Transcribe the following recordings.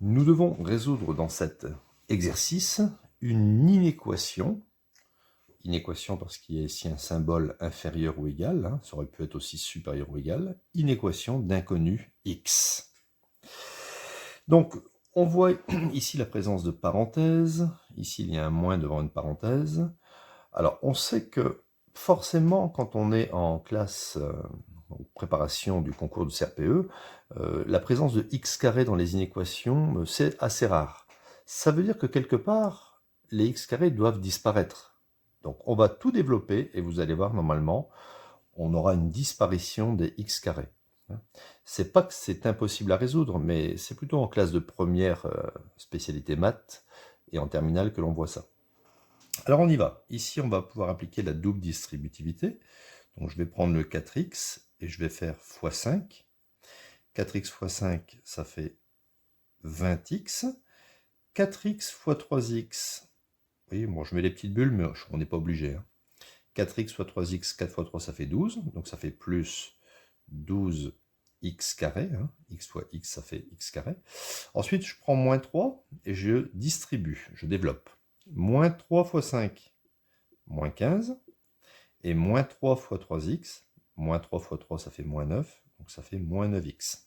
Nous devons résoudre dans cet exercice une inéquation. Inéquation parce qu'il y a ici un symbole inférieur ou égal, hein, ça aurait pu être aussi supérieur ou égal. Inéquation d'inconnu x. Donc, on voit ici la présence de parenthèses. Ici, il y a un moins devant une parenthèse. Alors, on sait que forcément, quand on est en classe en préparation du concours du CRPE, la présence de x carré dans les inéquations, c'est assez rare. Ça veut dire que quelque part, les x carrés doivent disparaître. Donc, on va tout développer et vous allez voir, normalement, on aura une disparition des x carrés. C'est pas que c'est impossible à résoudre, mais c'est plutôt en classe de première spécialité maths et en terminale que l'on voit ça. Alors on y va. Ici, on va pouvoir appliquer la double distributivité. Donc je vais prendre le 4x et je vais faire x5. 4x fois 5, ça fait 20x. 4x fois 3x, oui, bon, je mets les petites bulles, mais on n'est pas obligé. 4x fois 3x, 4 fois 3, ça fait 12. Donc ça fait plus 12x carré. X fois x, ça fait x carré. Ensuite, je prends moins 3 et je distribue, je développe. Moins 3 fois 5, moins 15. Et moins 3 fois 3x, moins 3 fois 3, ça fait moins 9. Donc ça fait moins 9x.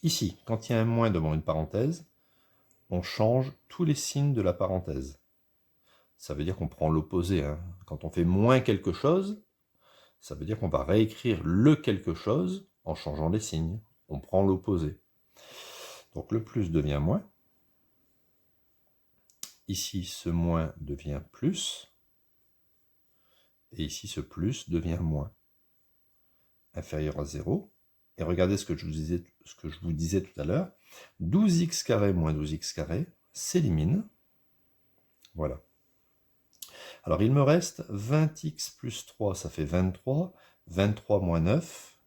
Ici, quand il y a un moins devant une parenthèse, on change tous les signes de la parenthèse. Ça veut dire qu'on prend l'opposé. Quand on fait moins quelque chose, ça veut dire qu'on va réécrire le quelque chose en changeant les signes. On prend l'opposé. Donc le plus devient moins. Ici, ce moins devient plus. Et ici, ce plus devient moins. Inférieur à 0. Et regardez ce que je vous disais tout à l'heure. 12x carré moins 12x carré s'élimine. Voilà. Alors, il me reste 20x plus 3, ça fait 23. 23 moins 9,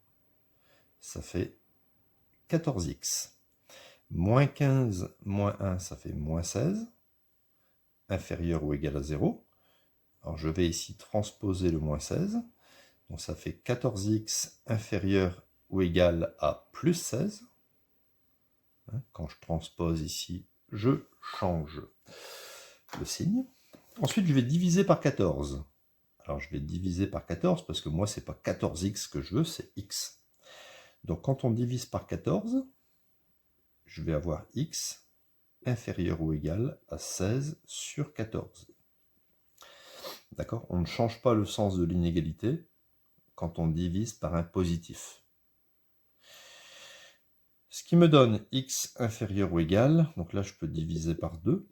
ça fait 14x. Moins 15 moins 1, ça fait moins 16. Inférieur ou égal à 0. Alors, je vais ici transposer le moins 16. Donc, ça fait 14x inférieur ou égal à plus 16. Quand je transpose ici, je change le signe. Ensuite, je vais diviser par 14. Alors, je vais diviser par 14 parce que moi, ce n'est pas 14x que je veux, c'est x. Donc, quand on divise par 14, je vais avoir x inférieur ou égal à 16 sur 14. D'accord? On ne change pas le sens de l'inégalité quand on divise par un positif. Ce qui me donne x inférieur ou égal, donc là, je peux diviser par 2.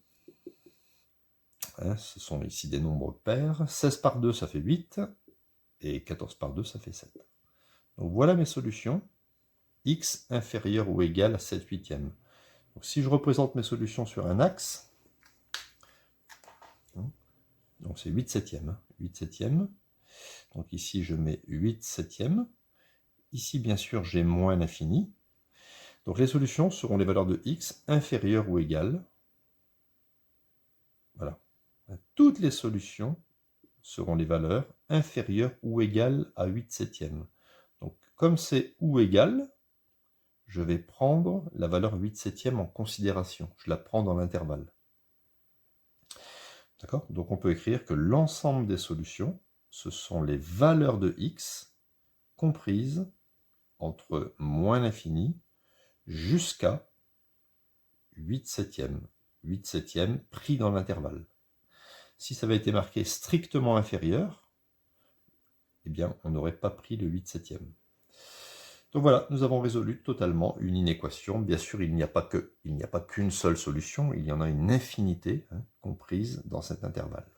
Ce sont ici des nombres pairs. 16 par 2, ça fait 8. Et 14 par 2, ça fait 7. Donc voilà mes solutions. X inférieur ou égal à 7 huitièmes. Donc si je représente mes solutions sur un axe, donc c'est 8 septièmes. 8 septièmes. Donc ici, je mets 8 septièmes. Ici, bien sûr, j'ai moins l'infini. Donc les solutions seront les valeurs de x inférieures ou égales. Voilà. Toutes les solutions seront les valeurs inférieures ou égales à 8 septièmes. Donc, comme c'est ou égal, je vais prendre la valeur 8 septièmes en considération. Je la prends dans l'intervalle. D'accord? Donc, on peut écrire que l'ensemble des solutions, ce sont les valeurs de x comprises entre moins l'infini jusqu'à 8 septièmes. 8 septièmes pris dans l'intervalle. Si ça avait été marqué strictement inférieur, eh bien, on n'aurait pas pris le 8 septième. Donc voilà, nous avons résolu totalement une inéquation. Bien sûr, il n'y a pas qu'une seule solution, il y en a une infinité comprise dans cet intervalle.